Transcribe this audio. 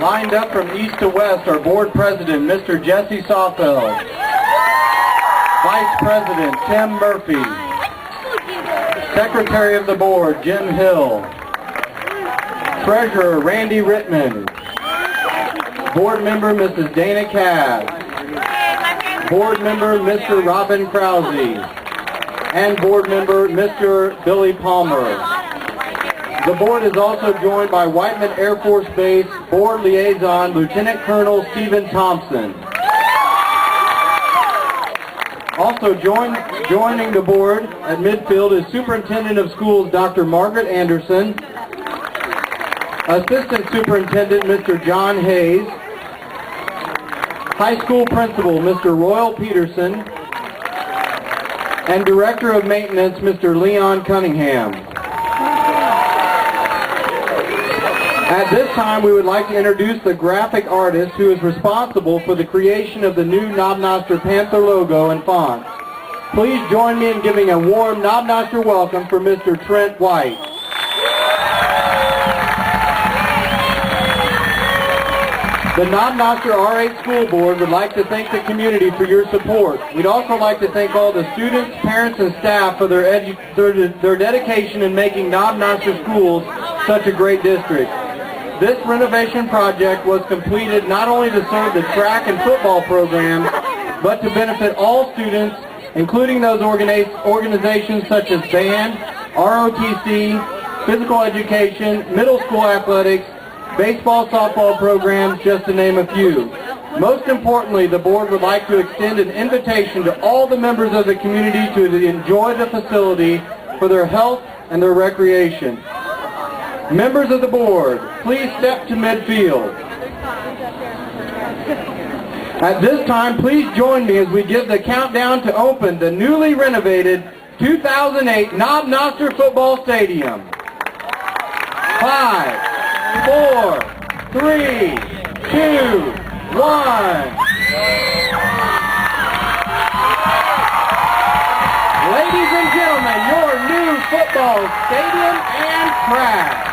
lined up from east to west, our board president, Mr. Jesse Sawfeld. Vice President, Tim Murphy. Secretary of the board, Jim Hill. Treasurer, Randy Rittman. Board member, Mrs. Dana Cass. Board member, Mr. Robin Krause. And board member, Mr. Billy Palmer. The board is also joined by Whiteman Air Force Base Board Liaison, Lieutenant Colonel Stephen Thompson. Also joining the board at midfield is Superintendent of Schools, Dr. Margaret Anderson, Assistant Superintendent, Mr. John Hayes, High School Principal, Mr. Royal Peterson, and Director of Maintenance, Mr. Leon Cunningham. At this time, we would like to introduce the graphic artist who is responsible for the creation of the new Noster Panther logo and font. Please join me in giving a warm Noster welcome for Mr. Trent White. The Noster R8 School Board would like to thank the community for your support. We'd also like to thank all the students, parents, and staff for their dedication in making Noster Schools such a great district. This renovation project was completed not only to serve the track and football program, but to benefit all students, including those organizations such as band, ROTC, physical education, middle school athletics, baseball, softball programs, just to name a few. Most importantly, the board would like to extend an invitation to all the members of the community to enjoy the facility for their health and their recreation. Members of the board, please step to midfield. At this time, please join me as we give the countdown to open the newly renovated 2008 Noster Football Stadium. 5, 4, 3, 2, 1. Ladies and gentlemen, your new football stadium and track.